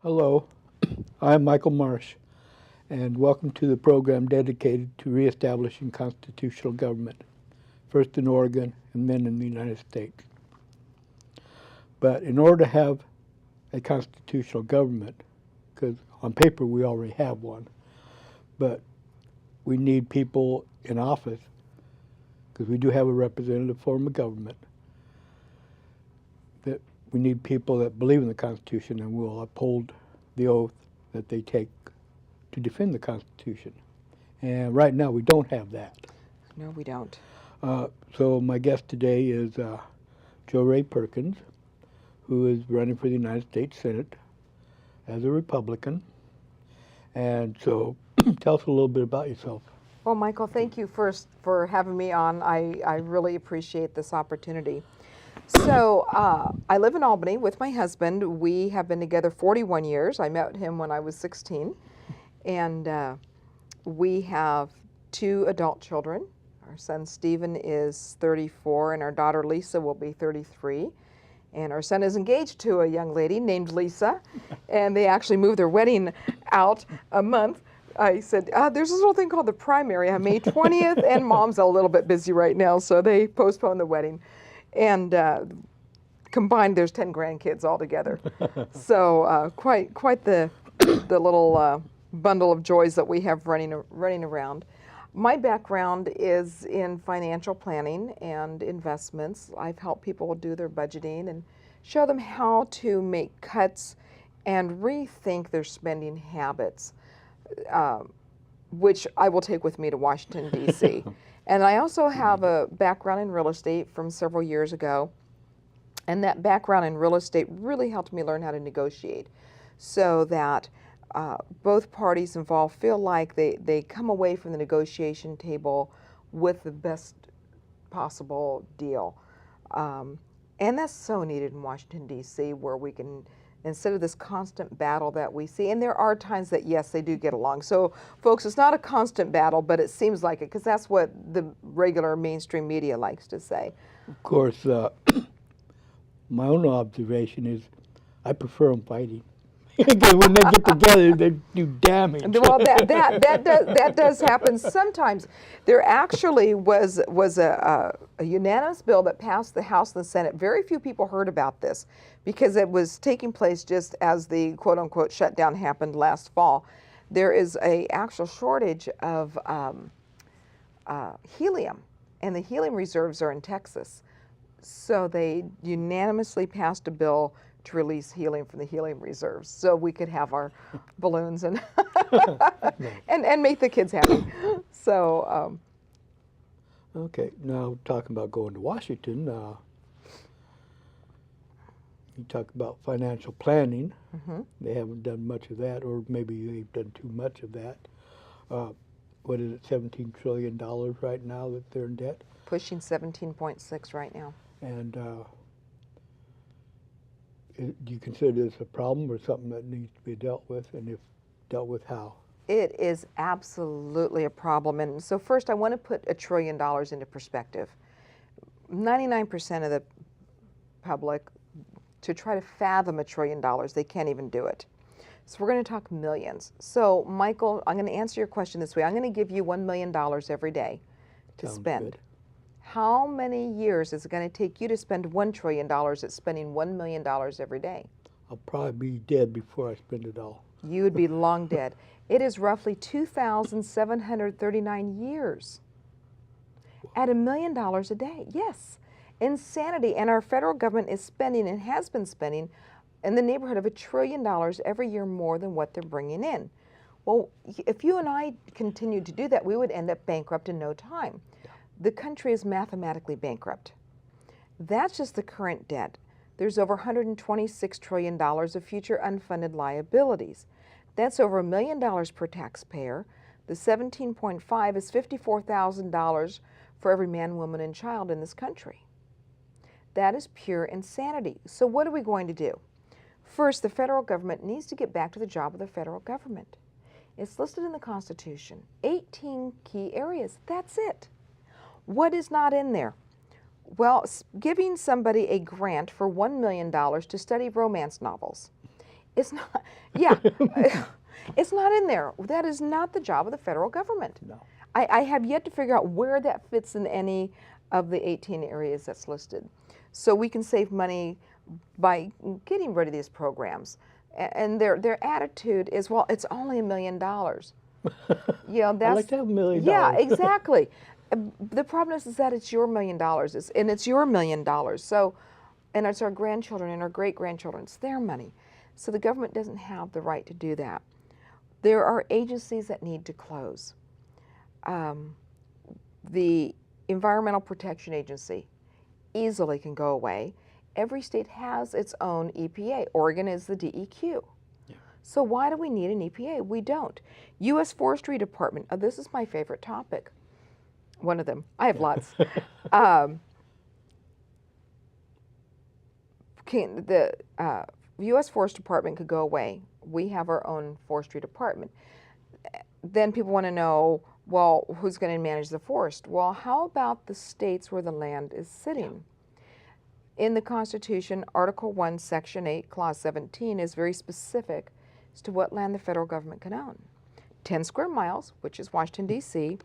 Hello, I'm Michael Marsh, and welcome to the program dedicated to reestablishing constitutional government, first in Oregon and then in the United States. But in order to have a constitutional government, because on paper we already have one, but we need people in office, because we do have a representative form of government, that we need people that believe in the Constitution and will uphold the oath that they take to defend the Constitution. And right now we don't have that. No, we don't. So my guest today is Rae Perkins, who is running for the United States Senate as a Republican. And so tell us a little bit about yourself. Well, Michael, thank you first for having me on. I really appreciate this opportunity. So I live in Albany with my husband. We have been together 41 years. I met him when I was 16. And we have 2 adult children. Our son Stephen is 34 and our daughter Lisa will be 33. And our son is engaged to a young lady named Lisa. And they actually moved their wedding out a month. I said, there's this little thing called the primary on May 20th, and mom's a little bit busy right now, so they postponed the wedding. And combined, there's 10 grandkids altogether. So quite the little bundle of joys that we have running around. My background is in financial planning and investments. I've helped people do their budgeting and show them how to make cuts and rethink their spending habits, which I will take with me to Washington, D.C. And I also have a background in real estate from several years ago. And that background in real estate really helped me learn how to negotiate so that both parties involved feel like they come away from the negotiation table with the best possible deal. And that's so needed in Washington, D.C., where we can, instead of this constant battle that we see, and there are times that, yes, they do get along. So, folks, it's not a constant battle, but it seems like it, because that's what the regular mainstream media likes to say. Of course, my own observation is I prefer them fighting. Because when they get together, they do damage. Well, that does happen sometimes. There actually was a unanimous bill that passed the House and the Senate. Very few people heard about this because it was taking place just as the quote-unquote shutdown happened last fall. There is an actual shortage of helium, and the helium reserves are in Texas. So they unanimously passed a bill to release helium from the helium reserves so we could have our balloons and and make the kids happy. So okay, now talking about going to Washington, you talk about financial planning. They haven't done much of that, or maybe they've done too much of that. What is it, $17 trillion right now that they're in debt? Pushing 17.6 right now. And do you consider this a problem or something that needs to be dealt with, and if dealt with, how? It is absolutely a problem. And so first I want to put $1 trillion into perspective. 99% of the public, to try to fathom $1 trillion, they can't even do it. So we're going to talk millions. So Michael, I'm going to answer your question this way. I'm going to give you $1 million every day to spend. Good. How many years is it going to take you to spend $1 trillion at spending $1 million every day? I'll probably be dead before I spend it all. You would be long dead. It is roughly 2,739 years at $1 million a day. Yes, insanity. And our federal government is spending and has been spending in the neighborhood of $1 trillion every year more than what they're bringing in. Well, if you and I continued to do that, we would end up bankrupt in no time. The country is mathematically bankrupt. That's just the current debt. There's over $126 trillion of future unfunded liabilities. That's over $1 million per taxpayer. The 17.5 is $54,000 for every man, woman, and child in this country. That is pure insanity. So what are we going to do? First, the federal government needs to get back to the job of the federal government. It's listed in the Constitution. 18 key areas. That's it. What is not in there? Well, giving somebody a grant for $1 million to study romance novels It's not, yeah, it's not in there. That is not the job of the federal government. No. I have yet to figure out where that fits in any of the 18 areas that's listed. So we can save money by getting rid of these programs. And their attitude is, well, it's only $1 million. You know, I'd like to have $1 million. Yeah, exactly. The problem is that it's your $1 million, and it's your $1 million. So, and it's our grandchildren and our great-grandchildren. It's their money. So the government doesn't have the right to do that. There are agencies that need to close. The Environmental Protection Agency easily can go away. Every state has its own EPA. Oregon is the DEQ. Yeah. So why do we need an EPA? We don't. U.S. Forestry Department. Oh, this is my favorite topic. One of them. I have lots. The U.S. Forest Department could go away. We have our own forestry department. Then people want to know, well, who's going to manage the forest? Well, how about the states where the land is sitting? In the Constitution, Article 1, Section 8, Clause 17 is very specific as to what land the federal government can own. 10 square miles, which is Washington, D.C.,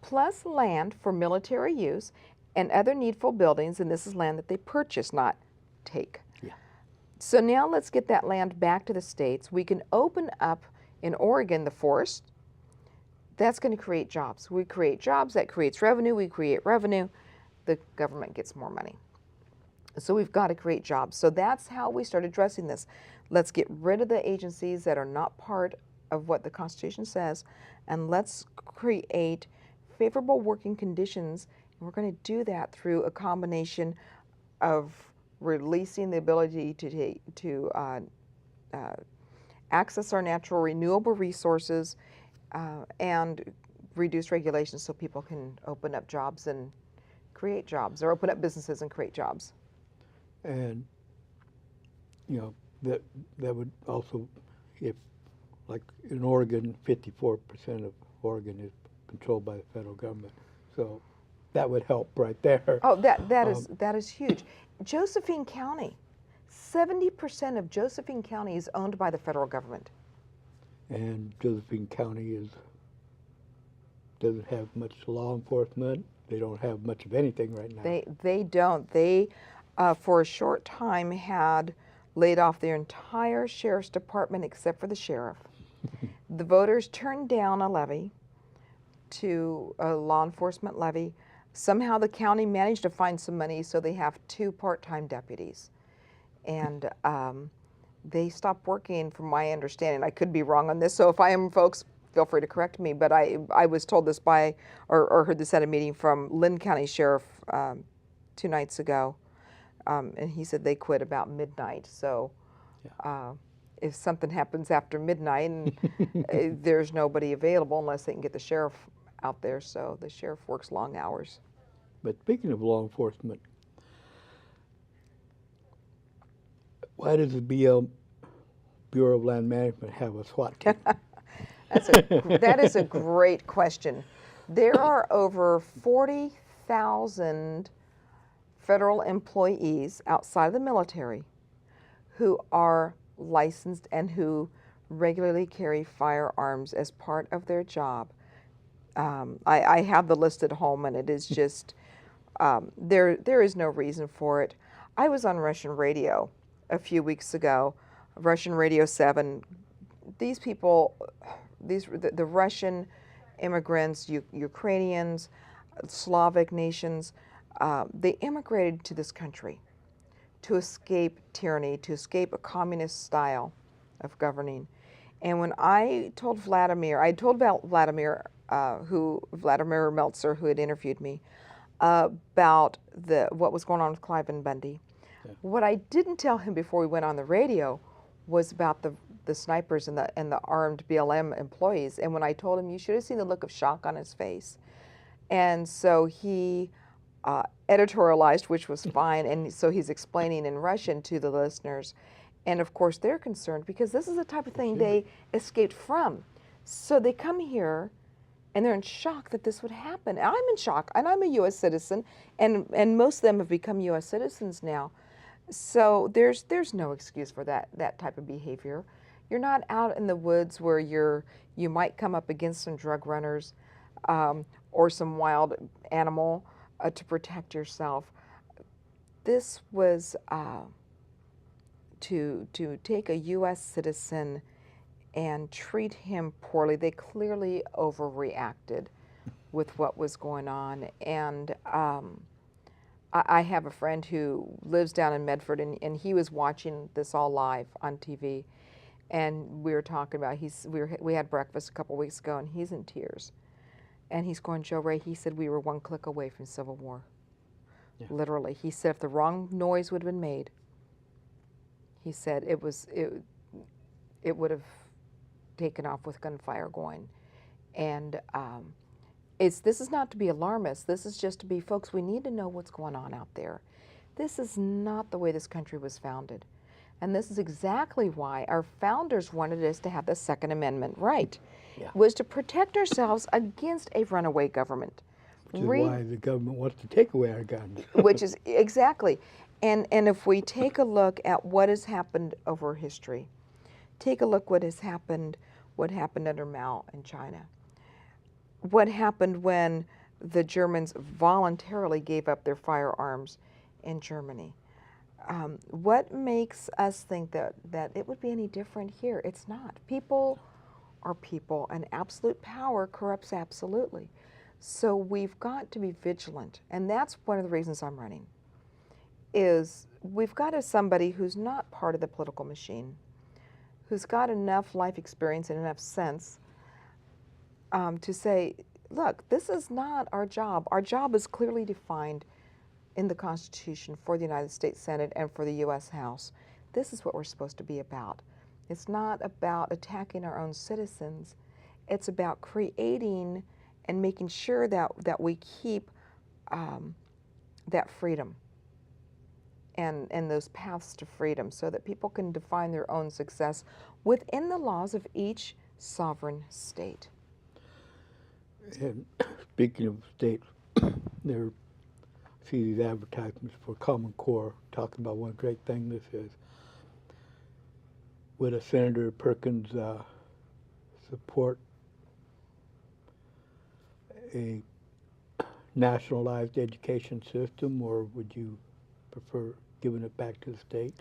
plus land for military use and other needful buildings, and this is land that they purchase, not take. Yeah. So now let's get that land back to the states. We can open up in Oregon the forest. That's going to create jobs. We create jobs, that creates revenue. We create revenue, the government gets more money. So we've got to create jobs. So that's how we start addressing this. Let's get rid of the agencies that are not part of what the Constitution says, and let's create favorable working conditions. And we're going to do that through a combination of releasing the ability to access our natural renewable resources and reduce regulations so people can open up jobs and create jobs, or open up businesses and create jobs. And, you know, that would also, if, like in Oregon, 54% of Oregon is controlled by the federal government. So that would help right there. Oh, that is huge. Josephine County, 70% of Josephine County is owned by the federal government. And Josephine County doesn't have much law enforcement. They don't have much of anything right now. They don't. They, for a short time, had laid off their entire sheriff's department except for the sheriff. The voters turned down a levy, to a law enforcement levy. Somehow the county managed to find some money, so they have 2 part-time deputies. And they stopped working, from my understanding. I could be wrong on this, so if I am, folks, feel free to correct me, but I was told this by, or heard this at a meeting from Lynn County Sheriff 2 nights ago, and he said they quit about midnight. So if something happens after midnight and there's nobody available unless they can get the sheriff out there, so the sheriff works long hours. But speaking of law enforcement, why does the Bureau of Land Management have a SWAT team? That is a great question. There are over 40,000 federal employees outside of the military who are licensed and who regularly carry firearms as part of their job. I have the list at home, and it is just, there is no reason for it. I was on Russian radio a few weeks ago, Russian Radio 7. These people, the Russian immigrants, Ukrainians, Slavic nations, they immigrated to this country to escape tyranny, to escape a communist style of governing. And when I told Vladimir Meltzer, who had interviewed me, about what was going on with Clive and Bundy. Yeah. What I didn't tell him before we went on the radio was about the snipers and the armed BLM employees. And when I told him, you should have seen the look of shock on his face. And so he editorialized, which was fine, and so he's explaining in Russian to the listeners. And of course they're concerned because this is the type of thing they escaped from. So they come here and they're in shock that this would happen. I'm in shock, and I'm a U.S. citizen, and most of them have become U.S. citizens now. So there's no excuse for that type of behavior. You're not out in the woods where you might come up against some drug runners or some wild animal to protect yourself. This was to take a U.S. citizen and treat him poorly. They clearly overreacted with what was going on. And I have a friend who lives down in Medford, and he was watching this all live on TV. And we were talking about, we had breakfast a couple weeks ago, and he's in tears. And he's going, Joe Rae, he said we were one click away from civil war. Yeah. Literally. He said if the wrong noise would have been made, he said it would have taken off with gunfire going. And this is not to be alarmist. This is just to be, folks, we need to know what's going on out there. This is not the way this country was founded. And this is exactly why our founders wanted us to have the Second Amendment right, was to protect ourselves against a runaway government. Which is why the government wants to take away our guns. Which is, exactly. And if we take a look at what has happened over history, take a look what happened under Mao in China, what happened when the Germans voluntarily gave up their firearms in Germany. What makes us think that it would be any different here? It's not. People are people, and absolute power corrupts absolutely. So we've got to be vigilant, and that's one of the reasons I'm running, is we've got somebody who's not part of the political machine, who's got enough life experience and enough sense to say, look, this is not our job. Our job is clearly defined in the Constitution for the United States Senate and for the U.S. House. This is what we're supposed to be about. It's not about attacking our own citizens. It's about creating and making sure that we keep that freedom and those paths to freedom so that people can define their own success within the laws of each sovereign state. And speaking of states, there see these advertisements for Common Core talking about what a great thing this is. Would a Senator Perkins support a nationalized education system, or would you prefer giving it back to the states?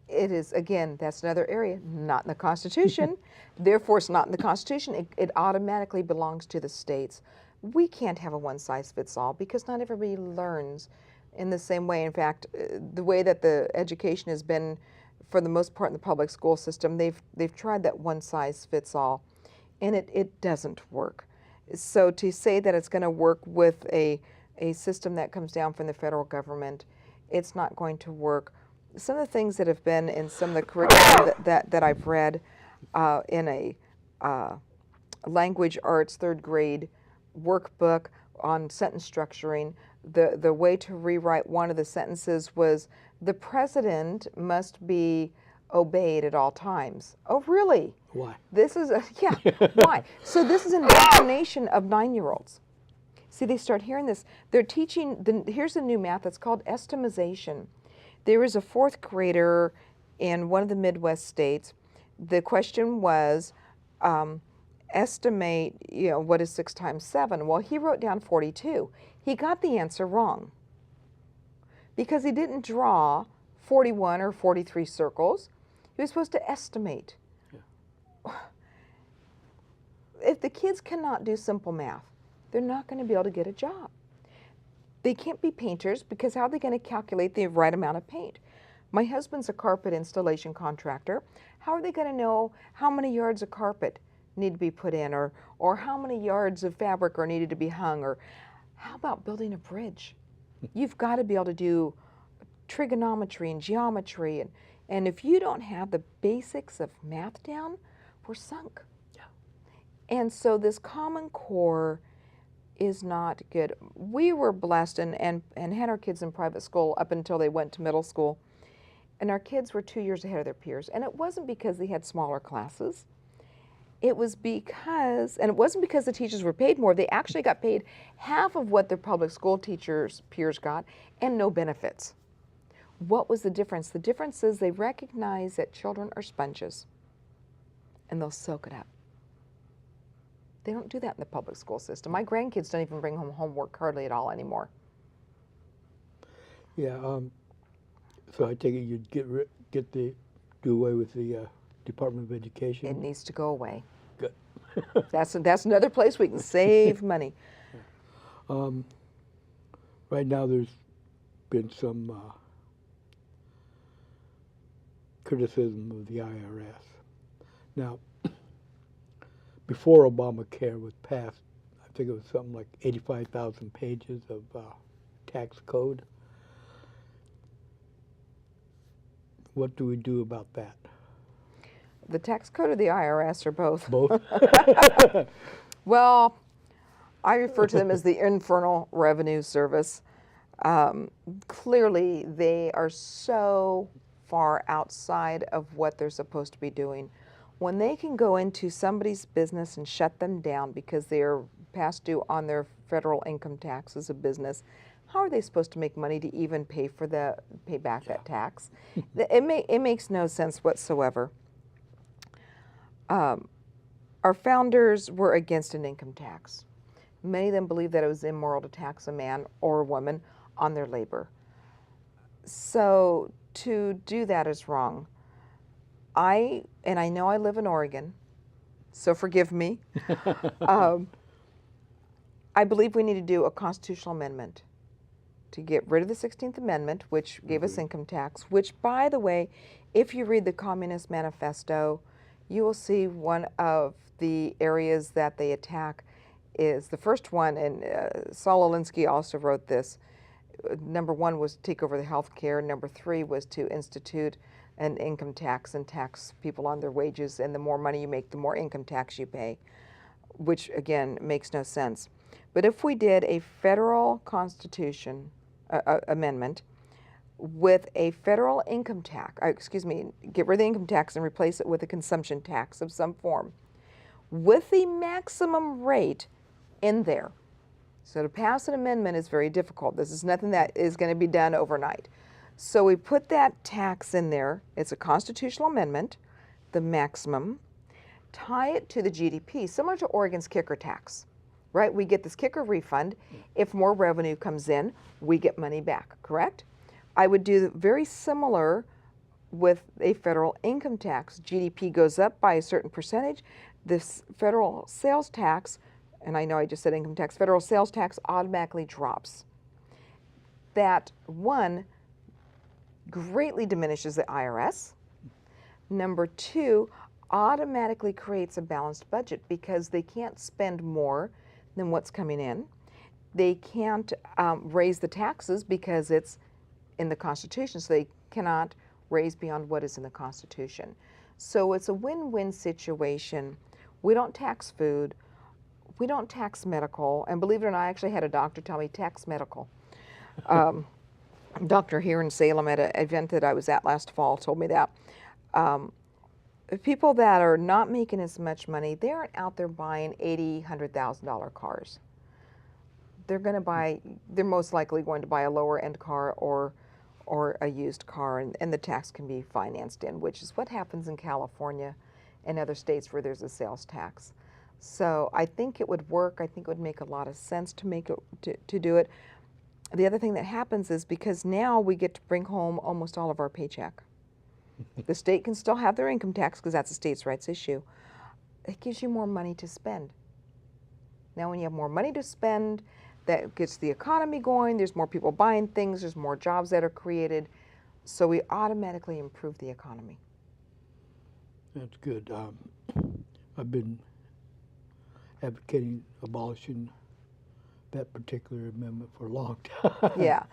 It is, again, that's another area, not in the Constitution. Therefore, it's not in the Constitution. It automatically belongs to the states. We can't have a one-size-fits-all because not everybody learns in the same way. In fact, the way that the education has been, for the most part in the public school system, they've tried that one-size-fits-all, and it doesn't work. So to say that it's going to work with a system that comes down from the federal government, it's not going to work. Some of the things that have been in some of the curriculum that I've read in a language arts third grade workbook on sentence structuring, the way to rewrite one of the sentences was, the president must be obeyed at all times. Oh, really? Why? This is, why? So this is an indoctrination of 9-year-olds. See, they start hearing this. They're teaching, here's a new math, it's called estimation. There is a 4th grader in one of the Midwest states. The question was, estimate, what is 6 times 7? Well, he wrote down 42. He got the answer wrong because he didn't draw 41 or 43 circles. He was supposed to estimate. Yeah. If the kids cannot do simple math, they're not going to be able to get a job. They can't be painters because how are they going to calculate the right amount of paint? My husband's a carpet installation contractor. How are they going to know how many yards of carpet need to be put in, or how many yards of fabric are needed to be hung, or how about building a bridge? You've got to be able to do trigonometry and geometry, and if you don't have the basics of math down, we're sunk. Yeah. And so this Common Core is not good. We were blessed and had our kids in private school up until they went to middle school, and our kids were 2 years ahead of their peers. And it wasn't because they had smaller classes. It was because, and it wasn't because the teachers were paid more. They actually got paid half of what their public school teachers' peers got, and no benefits. What was the difference? The difference is they recognize that children are sponges. and they'll soak it up. They don't do that in the public school system. My grandkids don't even bring home homework hardly at all anymore. Yeah. So I take it you'd do away with the Department of Education. It needs to go away. Good. That's another place we can save money. Right now, there's been some criticism of the IRS. Now, before Obamacare was passed, I think it was something like 85,000 pages of tax code. What do we do about that? The tax code or the IRS or both? Both? Well, I refer to them as the Infernal Revenue Service. Clearly, they are so far outside of what they're supposed to be doing. When they can go into somebody's business and shut them down because they're past due on their federal income tax as a business, how are they supposed to make money to even pay back that tax? It makes no sense whatsoever. Our founders were against an income tax. Many of them believed that it was immoral to tax a man or a woman on their labor. So to do that is wrong. I know I live in Oregon, so forgive me. I believe we need to do a constitutional amendment to get rid of the 16th Amendment, which gave us income tax, which, by the way, if you read the Communist Manifesto, you will see one of the areas that they attack is the first one, and Saul Alinsky also wrote this. Number one was to take over the health care. Number three was to institute an income tax and tax people on their wages, and the more money you make, the more income tax you pay, which, again, makes no sense. But if we did a federal constitution amendment with a federal income tax, get rid of the income tax and replace it with a consumption tax of some form, with the maximum rate in there. So to pass an amendment is very difficult. This is nothing that is going to be done overnight. So we put that tax in there. It's a constitutional amendment, the maximum. Tie it to the GDP, similar to Oregon's kicker tax, right? We get this kicker refund. If more revenue comes in, we get money back, correct? I would do very similar with a federal income tax. GDP goes up by a certain percentage. This federal sales tax, and I know I just said income tax, federal sales tax automatically drops. That, one, greatly diminishes the IRS. Number two, automatically creates a balanced budget because they can't spend more than what's coming in. They can't raise the taxes because it's in the Constitution, so they cannot raise beyond what is in the Constitution. So it's a win-win situation. We don't tax food. We don't tax medical. And believe it or not, I actually had a doctor tell me tax medical. Doctor here in Salem at an event that I was at last fall told me that. People that are not making as much money, they aren't out there buying $80,000, $100,000 cars. They're most likely going to buy a lower end car or a used car, and the tax can be financed in, which is what happens in California and other states where there's a sales tax. So I think it would work. I think it would make a lot of sense to do it. The other thing that happens is because now we get to bring home almost all of our paycheck. The state can still have their income tax because that's a states' rights issue. It gives you more money to spend. Now when you have more money to spend, that gets the economy going, there's more people buying things, there's more jobs that are created, so we automatically improve the economy. That's good. I've been advocating abolishing that particular amendment for a long time. Yeah.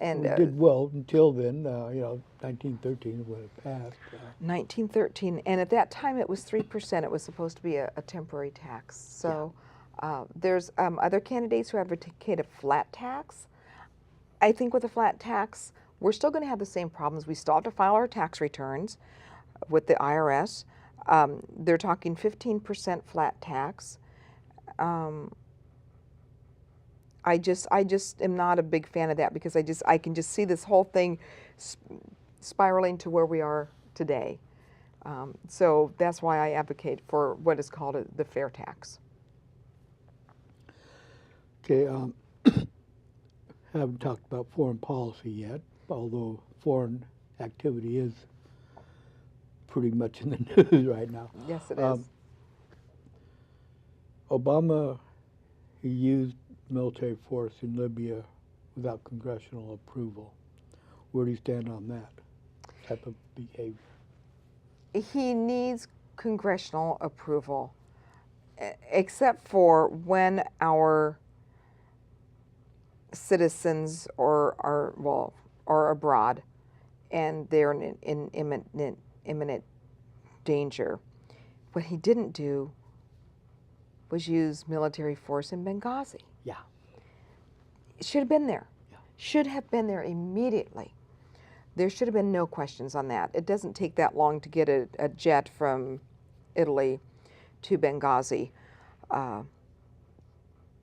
And we did well until then, 1913 when it passed. 1913, and at that time it was 3%. It was supposed to be a temporary tax. So there's other candidates who advocate a flat tax. I think with a flat tax, we're still going to have the same problems. We still have to file our tax returns with the IRS. They're talking 15% flat tax. I just am not a big fan of that because I can just see this whole thing spiraling to where we are today. So that's why I advocate for what is called the fair tax. Okay, haven't talked about foreign policy yet, although foreign activity is pretty much in the news right now. Yes, it is. Obama, he used military force in Libya without congressional approval. Where do you stand on that type of behavior? He needs congressional approval, except for when our citizens are abroad and they're in imminent danger. What he didn't do was use military force in Benghazi. Yeah. It should have been there. Yeah. Should have been there immediately. There should have been no questions on that. It doesn't take that long to get a jet from Italy to Benghazi.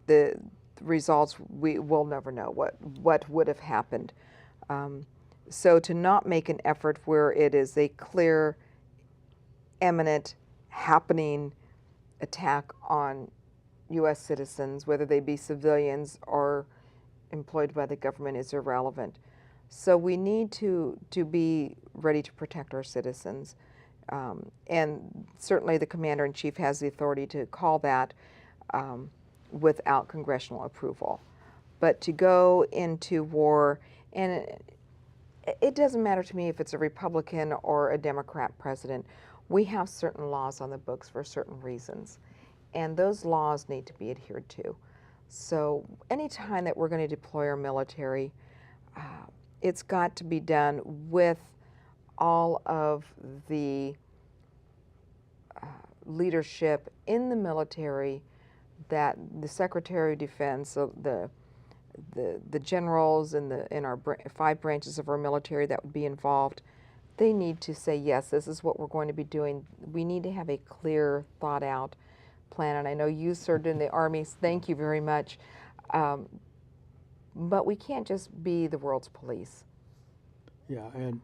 The results, we will never know what would have happened. So to not make an effort where it is a clear, imminent, happening attack on U.S. citizens, whether they be civilians or employed by the government, is irrelevant. So we need to be ready to protect our citizens. And certainly the Commander-in-Chief has the authority to call that without congressional approval. But to go into war, and it doesn't matter to me if it's a Republican or a Democrat president, we have certain laws on the books for certain reasons. And those laws need to be adhered to. So anytime that we're going to deploy our military, it's got to be done with all of the leadership in the military, that the Secretary of Defense, the generals in our 5 branches of our military that would be involved, they need to say, yes, this is what we're going to be doing. We need to have a clear, thought out plan. And I know you served in the Army. Thank you very much. But we can't just be the world's police. Yeah, and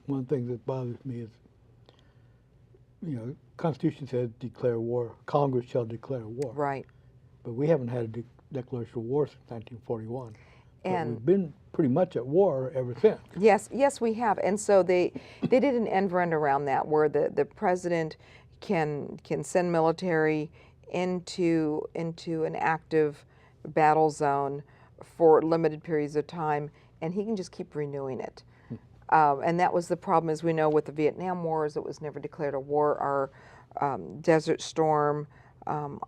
one thing that bothers me is, the Constitution says declare war. Congress shall declare war. Right. But we haven't had a declaration of war since 1941. And but we've been pretty much at war ever since. Yes, we have. And so they did an end run around that, where the president can send military into an active battle zone for limited periods of time, and he can just keep renewing it. And that was the problem, as we know, with the Vietnam Wars. It was never declared a war. Our Desert Storm,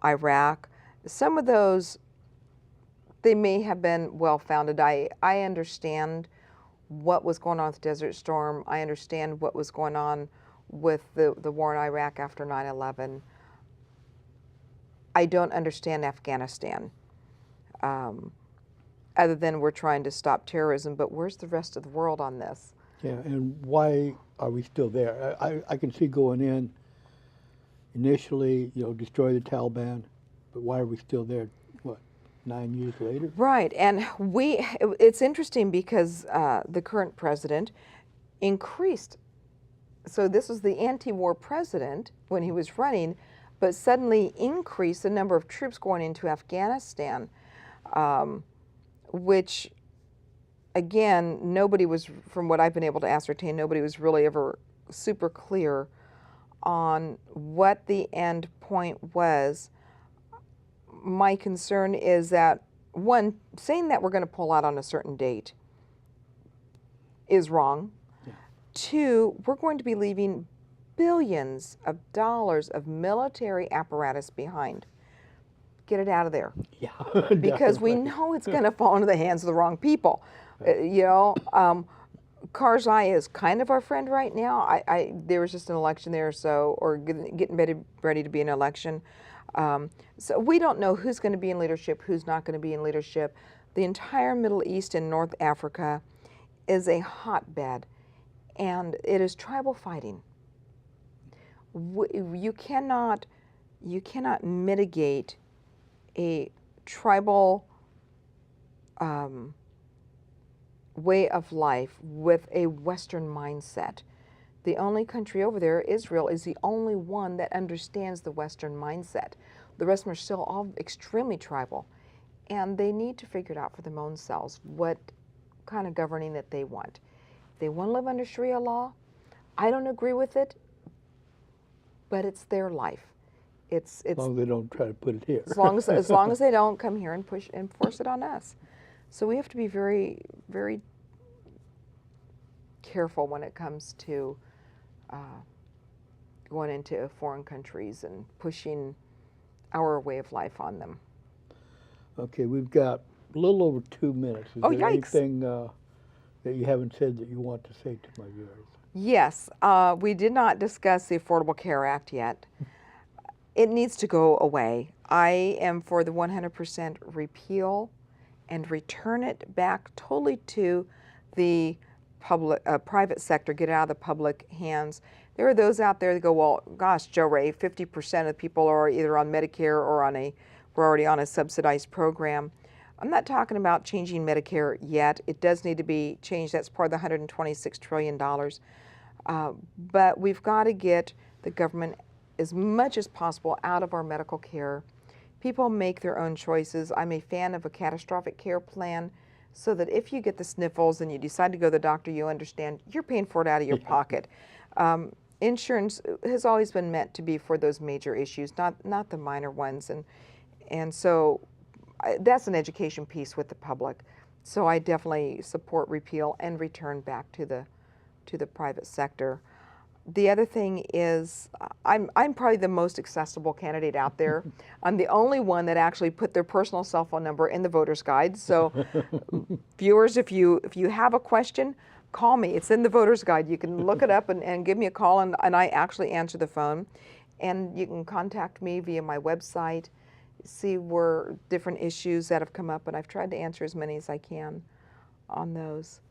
Iraq, some of those, they may have been well-founded. I understand what was going on with Desert Storm. I understand what was going on with the war in Iraq after 9/11. I don't understand Afghanistan, other than we're trying to stop terrorism, but where's the rest of the world on this? Yeah, and why are we still there? I can see going in initially, destroy the Taliban, but why are we still there, 9 years later? Right, and it's interesting because the current president increased. So this was the anti-war president when he was running, but suddenly increased the number of troops going into Afghanistan, which, again, nobody was, from what I've been able to ascertain, nobody was really ever super clear on what the end point was. My concern is that, one, saying that we're going to pull out on a certain date is wrong. Yeah. 2, we're going to be leaving billions of dollars of military apparatus behind. Get it out of there. Yeah, because we know it's going to fall into the hands of the wrong people. Karzai is kind of our friend right now. There was just an election there, or getting ready to be an election. So we don't know who's going to be in leadership, who's not going to be in leadership. The entire Middle East and North Africa is a hotbed, and it is tribal fighting. You cannot mitigate a tribal way of life with a Western mindset. The only country over there, Israel, is the only one that understands the Western mindset. The rest of them are still all extremely tribal. And they need to figure it out for their own selves what kind of governing that they want. If they want to live under Sharia law, I don't agree with it, but it's their life. It's As long as they don't try to put it here. as long as they don't come here and push and force it on us. So we have to be very, very careful when it comes to going into foreign countries and pushing our way of life on them. Okay, we've got a little over 2 minutes. Is Oh, there yikes. anything that you haven't said that you want to say to my viewers? Yes, we did not discuss the Affordable Care Act yet. It needs to go away. I am for the 100% repeal and return it back totally to the public, private sector, get it out of the public hands. There are those out there that go, well, gosh, Joe Rae, 50% of people are either on Medicare or we're already on a subsidized program. I'm not talking about changing Medicare yet. It does need to be changed. That's part of the $126 trillion. But we've got to get the government as much as possible out of our medical care. People make their own choices. I'm a fan of a catastrophic care plan so that if you get the sniffles and you decide to go to the doctor, you understand you're paying for it out of your pocket. Insurance has always been meant to be for those major issues, not the minor ones. And so that's an education piece with the public. So I definitely support repeal and return back to the private sector. The other thing is I'm probably the most accessible candidate out there. I'm the only one that actually put their personal cell phone number in the voter's guide. So viewers, if you have a question, call me. It's in the voter's guide. You can look it up and give me a call, and I actually answer the phone. And you can contact me via my website, see where different issues that have come up, and I've tried to answer as many as I can on those.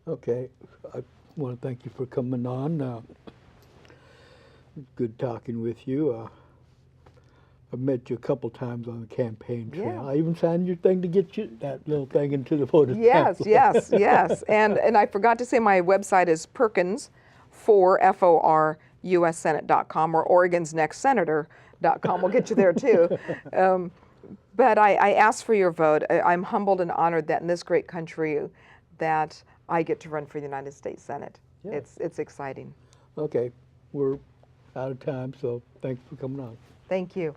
Okay, I want to thank you for coming on. Good talking with you. I've met you a couple times on the campaign trail. Yeah. I even signed your thing to get you that little thing into the voters. Yes, pamphlet. yes, yes. And I forgot to say my website is Perkins for FORUSSenate.com or Oregon'sNextSenator.com. We'll get you there too. But I ask for your vote. I'm humbled and honored that in this great country that I get to run for the United States Senate. Yeah. It's exciting. Okay, we're out of time, so thanks for coming on. Thank you.